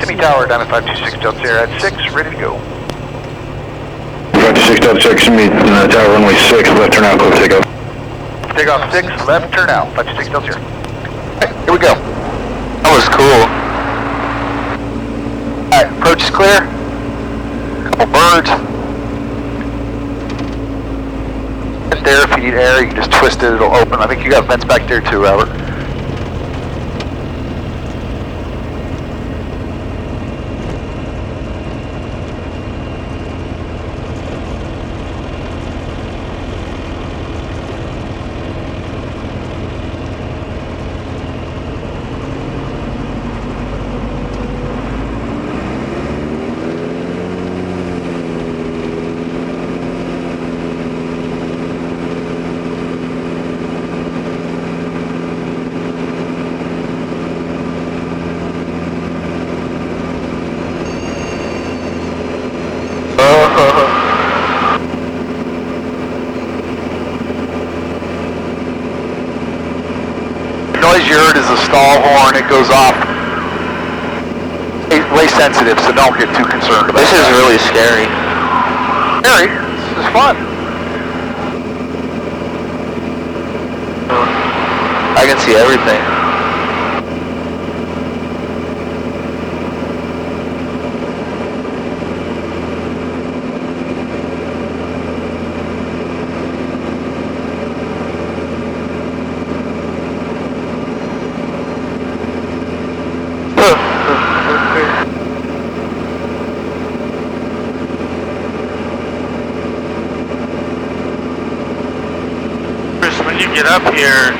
Enemy tower down at 526 Delta Sierra at 6, ready to go. 526 Delta 6, meet tower runway 6, left turn out, close takeoff. Takeoff 6, left turn out, 526 Delta Sierra. Hey, here we go. That was cool. Alright, approach is clear. Couple birds. And there, if you need air, you can just twist it, it'll open. I think you got vents back there too, Robert. The noise you heard is a stall horn. It goes off. It's way sensitive, so don't get too concerned about it. This is really scary. Scary? This is fun. I can see everything. When you get up here,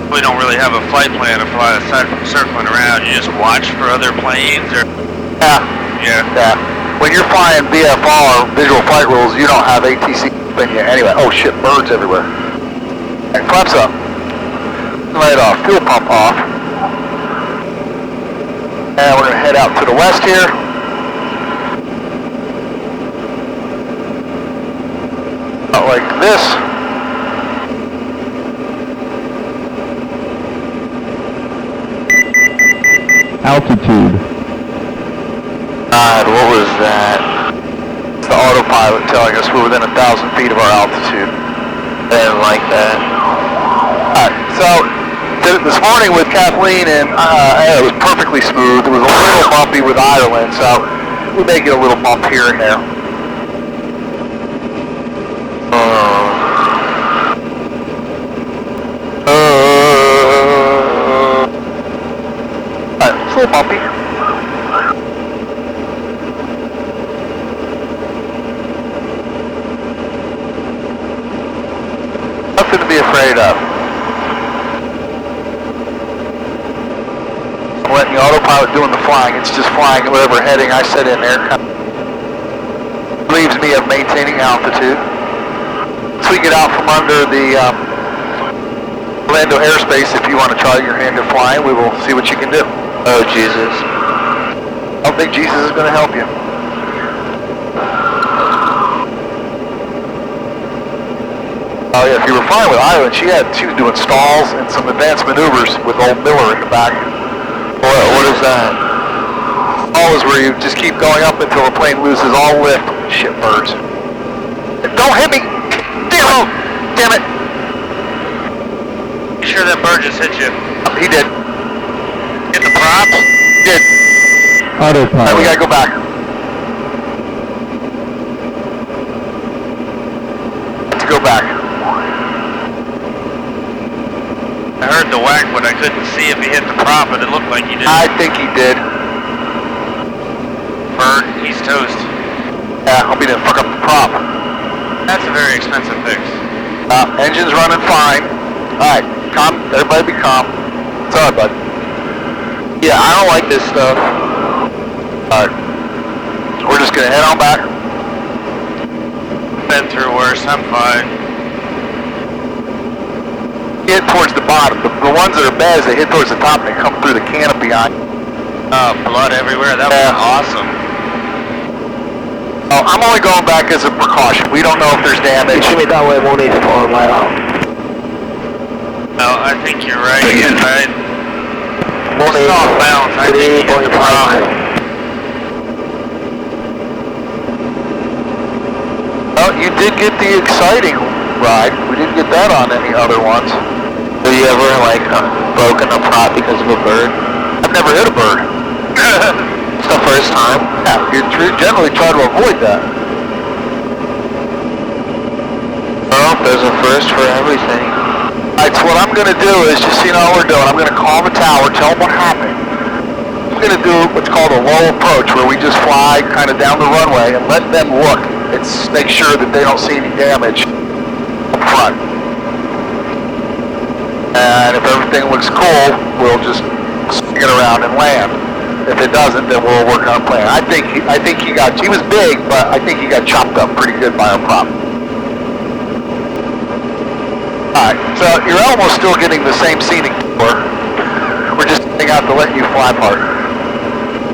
we don't really have a flight plan to fly aside from circling around. You just watch for other planes, or Yeah. When you're flying VFR, visual flight rules, you don't have ATC in you anyway. Oh shit, birds everywhere. And flaps up. Light off. Fuel pump off. And we're gonna head out to the west here. Out like this. Altitude. God, what was that? It's the autopilot telling us we're within 1,000 feet of our altitude. I didn't like that. Alright, so did it this morning with Kathleen, and it was perfectly smooth. It was a little bumpy with Ireland, so we may get a little bump here and there. Alright, it's a little bumpy. Nothing to be afraid of. I'm letting the autopilot doing the flying. It's just flying at whatever heading I set in there. Leaves me of maintaining altitude. Once we get out from under the Orlando airspace, if you want to try your hand at flying, we will see what you can do. Oh, Jesus. I don't think Jesus is going to help you. Oh yeah, if you were flying with Ireland, she was doing stalls and some advanced maneuvers with old Miller in the back. What is that? Stall is where you just keep going up until the plane loses all lift. Shitbirds. Don't hit me! Damn it! you sure that bird just hit you? He did. Hit the props? Did. Autopilot. Alright, we gotta go back. Let's go back. I heard the whack, but I couldn't see if he hit the prop, but it looked like he did. I think he did. Bird, he's toast. Yeah, hope he didn't fuck up the prop. That's a very expensive fix. Engine's running fine. Alright, calm. Everybody be calm. It's alright, bud. Yeah, I don't like this stuff. Alright. We're just gonna head on back. Been through worse, I'm fine. Hit towards the bottom. The ones that are bad is they hit towards the top and they come through the canopy on. Blood everywhere, that was awesome. Oh, I'm only going back as a precaution. We don't know if there's damage. That way, won't need to follow my out. No, I think you're right. It's off balance. I think you hit the prop. Well, you did get the exciting ride. We didn't get that on any other ones. Have you ever, like, broken a prop because of a bird? I've never hit a bird. It's the first time. Yeah, you generally try to avoid that. Well, there's a first for everything. Alright, so what I'm going to do is, just so you know what we're doing, I'm going to call the tower, tell them what happened. I'm going to do what's called a low approach, where we just fly kind of down the runway and let them look and make sure that they don't see any damage up front. And if everything looks cool, we'll just swing it around and land. If it doesn't, then we'll work on a plan. I think he was big, but I think he got chopped up pretty good by our prop. Alright, so you're almost still getting the same scenic tour. We're just getting out to let you fly part.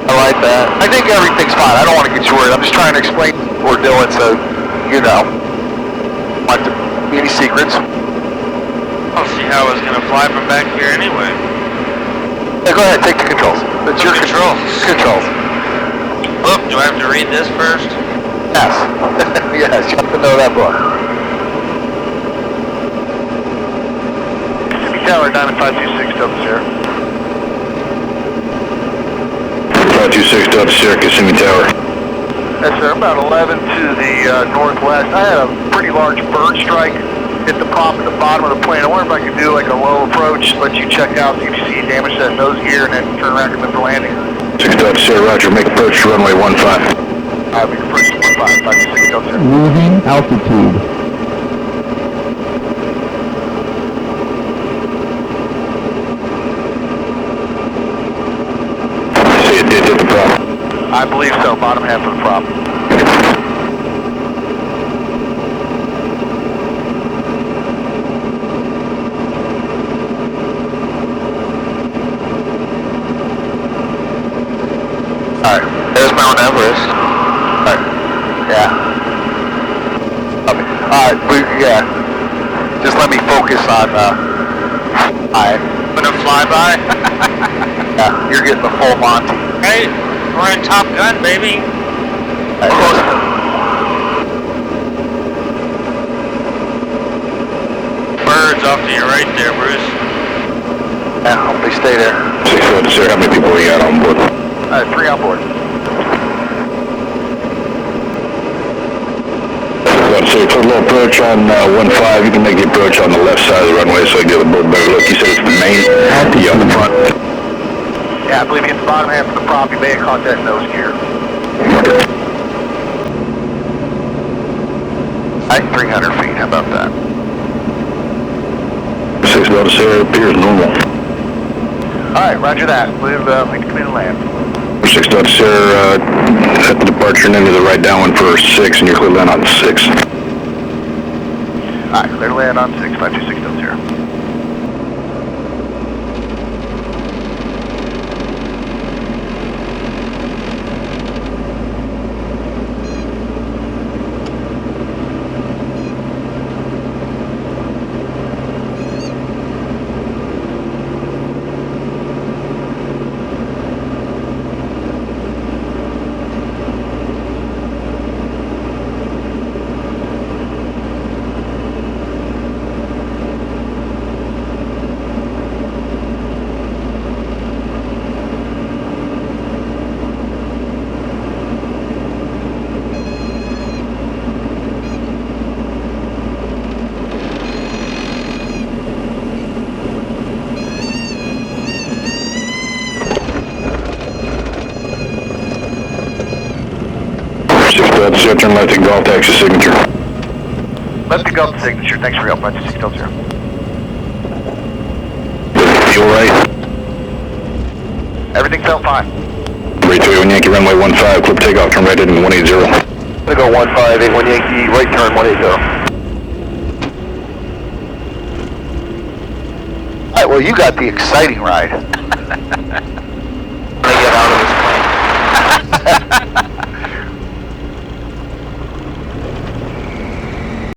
I like that. I think everything's fine. I don't want to get you worried. I'm just trying to explain what we're doing so you know. Not to be any secrets. I don't see how I was going to fly from back here anyway. Yeah, go ahead, take the controls. It's your controls. Controls. Look, do I have to read this first? Yes. Yes, you have to know that book. Tower, Diamond 526, Delta Sierra. 526 Delta Sierra, Kissimmee Tower. Yes, sir. About 11 to the northwest. I had a pretty large bird strike hit the prop at the bottom of the plane. I wonder if I could do like a low approach, let you check out, see if you see damage to that nose gear, and then turn around and come in for landing. 6 Delta Sierra, roger. Make approach to runway 15. Make approach to 15, 526 Delta Sierra. Losing altitude. See it did hit the prop. I believe so. Bottom half of the prop. Alright, There's Mount Everest. alright, yeah. Okay. Yeah. Just let me focus on, alright. Gonna fly by? Yeah, you're getting the full Monty. Hey, we're in Top Gun, baby. Birds off to your right there, Bruce. Yeah, hope they stay there. 6 Delta Sierra, how many people we got on board? 3 on board. So you put a little approach on 15. You can make the approach on the left side of the runway so I get a little better look. You said it's the main, on the front. Yeah, I believe you hit the bottom half of the prop. You may have caught that nose gear. Alright, 300 feet. How about that? 6 Delta Sierra appears normal. Alright, roger that. We'll come in and land. 6 Delta Sierra, at the departure and into the right downwind for 6, and you're clear land on 6. Alright, clear to land on 6, 526 Delta Sierra. Delta Sierra, turn left at Golf Taxi signature. Let's pick up the signature. Thanks for your help, 526 Delta Sierra. Feel right? Everything felt fine. 321 Yankee runway 15, clip takeoff, turn right heading 180. Gonna go 1581 Yankee, right turn 180. Alright, well you got the exciting ride.